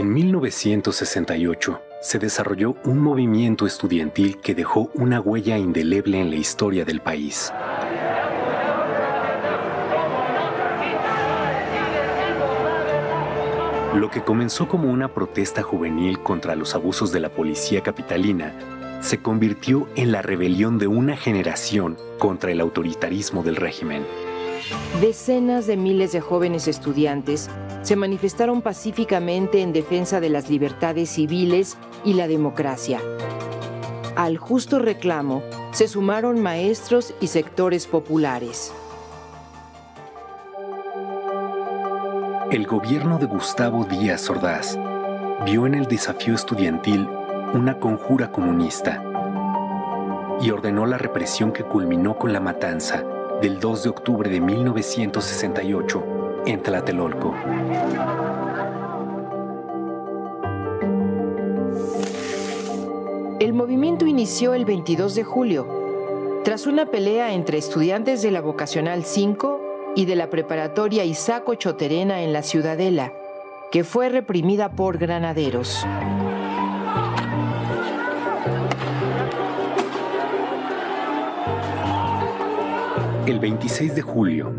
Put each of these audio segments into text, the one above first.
En 1968 se desarrolló un movimiento estudiantil que dejó una huella indeleble en la historia del país. Lo que comenzó como una protesta juvenil contra los abusos de la policía capitalina se convirtió en la rebelión de una generación contra el autoritarismo del régimen. Decenas de miles de jóvenes estudiantes se manifestaron pacíficamente en defensa de las libertades civiles y la democracia. Al justo reclamo se sumaron maestros y sectores populares. El gobierno de Gustavo Díaz Ordaz vio en el desafío estudiantil una conjura comunista y ordenó la represión que culminó con la matanza del 2 de octubre de 1968 en Tlatelolco. El movimiento inició el 22 de julio, tras una pelea entre estudiantes de la Vocacional 5 y de la preparatoria Isaac Ochoterena en la Ciudadela, que fue reprimida por granaderos. El 26 de julio,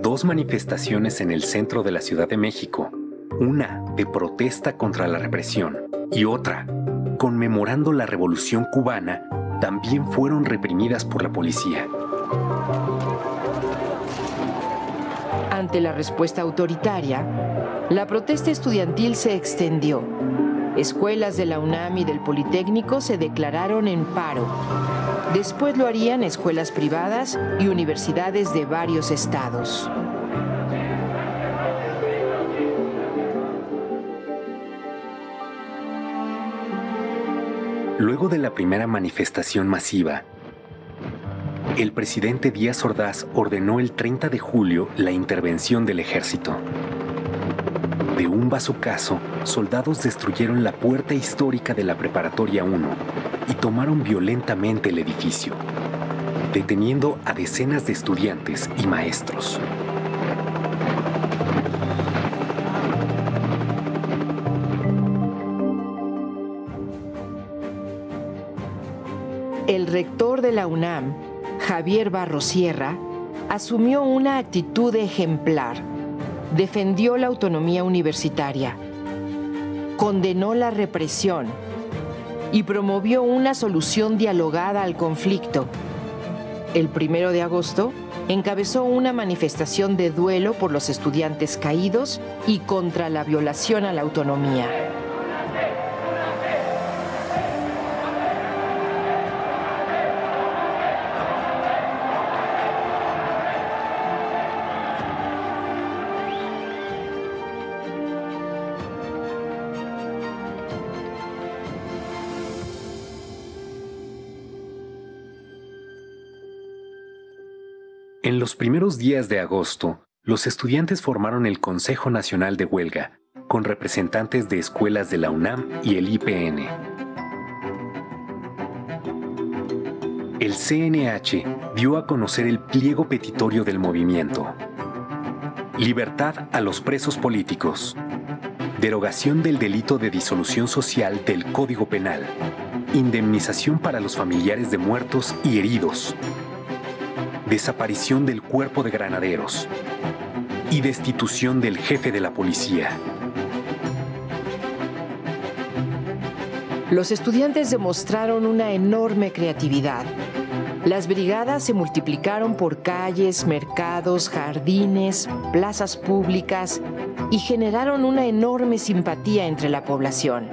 dos manifestaciones en el centro de la Ciudad de México, una de protesta contra la represión y otra conmemorando la Revolución Cubana, también fueron reprimidas por la policía. Ante la respuesta autoritaria, la protesta estudiantil se extendió. Escuelas de la UNAM y del Politécnico se declararon en paro. Después lo harían escuelas privadas y universidades de varios estados. Luego de la primera manifestación masiva, el presidente Díaz Ordaz ordenó el 30 de julio la intervención del ejército. De un bazucazo, soldados destruyeron la puerta histórica de la Preparatoria 1 y tomaron violentamente el edificio, deteniendo a decenas de estudiantes y maestros. El rector de la UNAM, Javier Barros Sierra, asumió una actitud ejemplar. Defendió la autonomía universitaria, condenó la represión y promovió una solución dialogada al conflicto. El 1 de agosto encabezó una manifestación de duelo por los estudiantes caídos y contra la violación a la autonomía. En los primeros días de agosto, los estudiantes formaron el Consejo Nacional de Huelga, con representantes de escuelas de la UNAM y el IPN. El CNH dio a conocer el pliego petitorio del movimiento. Libertad a los presos políticos. Derogación del delito de disolución social del Código Penal. Indemnización para los familiares de muertos y heridos. Desaparición del cuerpo de granaderos y destitución del jefe de la policía. Los estudiantes demostraron una enorme creatividad. Las brigadas se multiplicaron por calles, mercados, jardines, plazas públicas y generaron una enorme simpatía entre la población.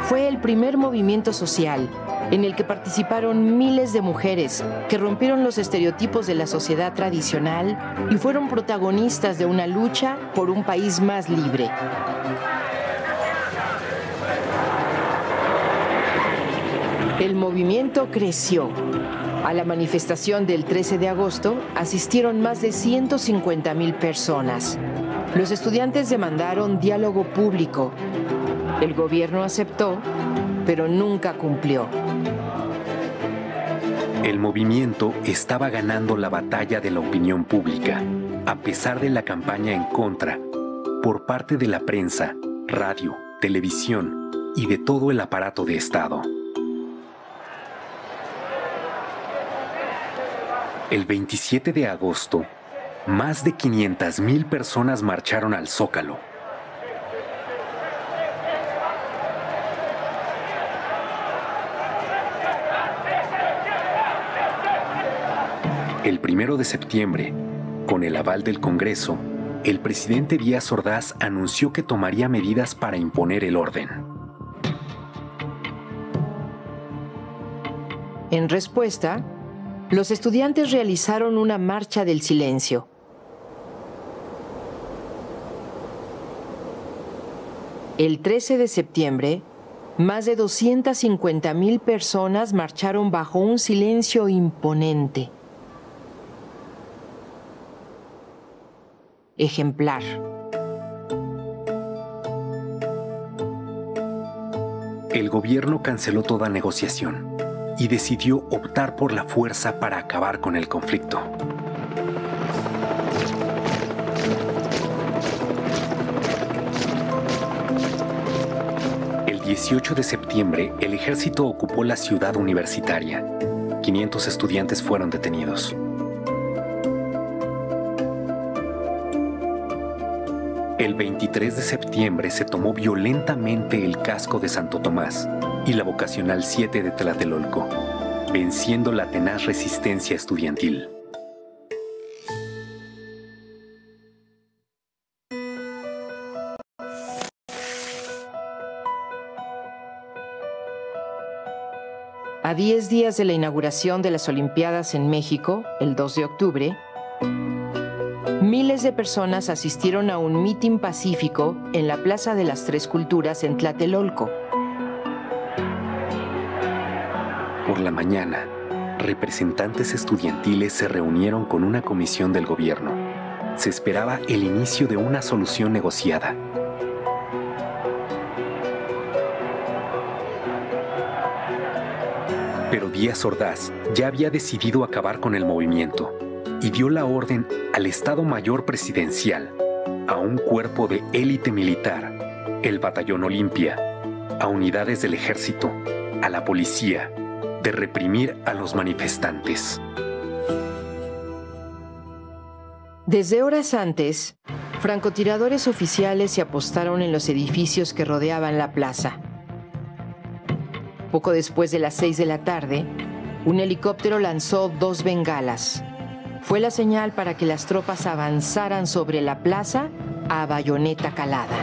Fue el primer movimiento social en el que participaron miles de mujeres que rompieron los estereotipos de la sociedad tradicional y fueron protagonistas de una lucha por un país más libre. El movimiento creció. A la manifestación del 13 de agosto asistieron más de 150,000 personas. Los estudiantes demandaron diálogo público. El gobierno aceptó, pero nunca cumplió. El movimiento estaba ganando la batalla de la opinión pública, a pesar de la campaña en contra por parte de la prensa, radio, televisión y de todo el aparato de Estado. El 27 de agosto, más de 500,000 personas marcharon al Zócalo. El 1 de septiembre, con el aval del Congreso, el presidente Díaz Ordaz anunció que tomaría medidas para imponer el orden. En respuesta, los estudiantes realizaron una marcha del silencio. El 13 de septiembre, más de 250,000 personas marcharon bajo un silencio imponente. Ejemplar. El gobierno canceló toda negociación y decidió optar por la fuerza para acabar con el conflicto. El 18 de septiembre, el ejército ocupó la ciudad universitaria. 500 estudiantes fueron detenidos. El 23 de septiembre se tomó violentamente el casco de Santo Tomás y la Vocacional 7 de Tlatelolco, venciendo la tenaz resistencia estudiantil. A 10 días de la inauguración de las Olimpiadas en México, el 2 de octubre, miles de personas asistieron a un mitin pacífico en la Plaza de las Tres Culturas en Tlatelolco. Por la mañana, representantes estudiantiles se reunieron con una comisión del gobierno. Se esperaba el inicio de una solución negociada. Pero Díaz Ordaz ya había decidido acabar con el movimiento y dio la orden al Estado Mayor Presidencial, a un cuerpo de élite militar, el Batallón Olimpia, a unidades del ejército, a la policía, de reprimir a los manifestantes. Desde horas antes, francotiradores oficiales se apostaron en los edificios que rodeaban la plaza. Poco después de las 6 de la tarde, un helicóptero lanzó 2 bengalas. Fue la señal para que las tropas avanzaran sobre la plaza a bayoneta calada.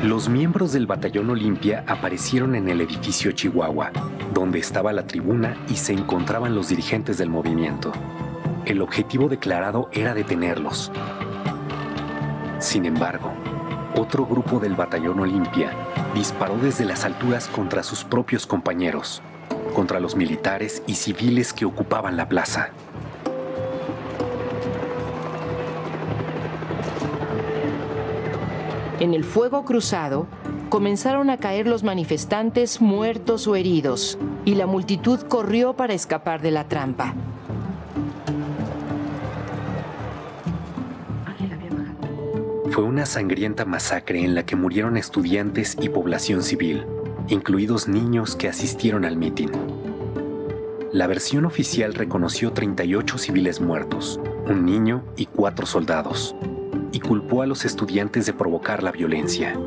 Los miembros del Batallón Olimpia aparecieron en el edificio Chihuahua, donde estaba la tribuna y se encontraban los dirigentes del movimiento. El objetivo declarado era detenerlos. Sin embargo, otro grupo del Batallón Olimpia disparó desde las alturas contra sus propios compañeros, contra los militares y civiles que ocupaban la plaza. En el fuego cruzado, comenzaron a caer los manifestantes muertos o heridos, y la multitud corrió para escapar de la trampa. Fue una sangrienta masacre en la que murieron estudiantes y población civil, incluidos niños que asistieron al mitin. La versión oficial reconoció 38 civiles muertos, un niño y 4 soldados, y culpó a los estudiantes de provocar la violencia.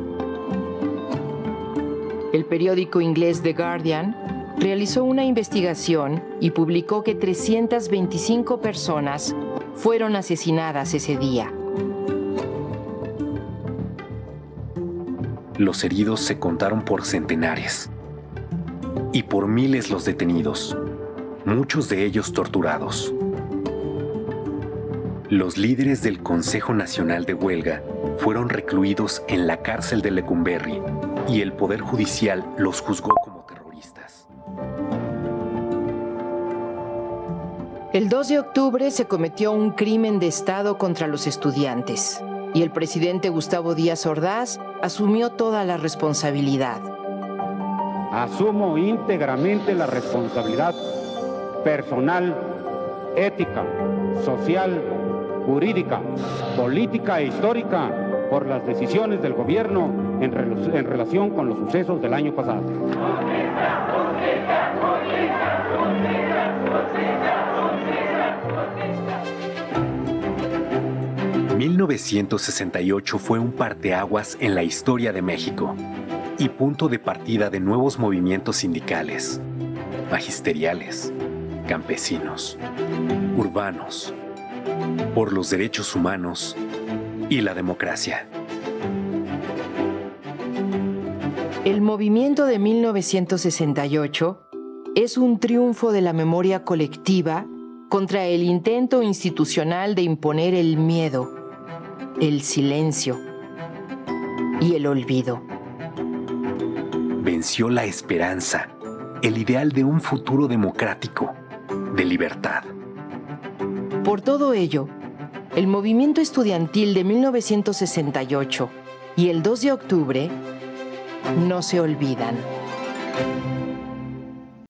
El periódico inglés The Guardian realizó una investigación y publicó que 325 personas fueron asesinadas ese día. Los heridos se contaron por centenares y por miles los detenidos, muchos de ellos torturados. Los líderes del Consejo Nacional de Huelga fueron recluidos en la cárcel de Lecumberri y el Poder Judicial los juzgó como terroristas. El 2 de octubre se cometió un crimen de Estado contra los estudiantes y el presidente Gustavo Díaz Ordaz asumió toda la responsabilidad. Asumo íntegramente la responsabilidad personal ética, social, jurídica, política e histórica por las decisiones del gobierno en relación con los sucesos del año pasado. 1968 fue un parteaguas en la historia de México y punto de partida de nuevos movimientos sindicales, magisteriales, campesinos, urbanos, por los derechos humanos y la democracia. El movimiento de 1968 es un triunfo de la memoria colectiva contra el intento institucional de imponer el miedo, el silencio y el olvido. Venció la esperanza, el ideal de un futuro democrático, de libertad. Por todo ello, el movimiento estudiantil de 1968 y el 2 de octubre no se olvidan.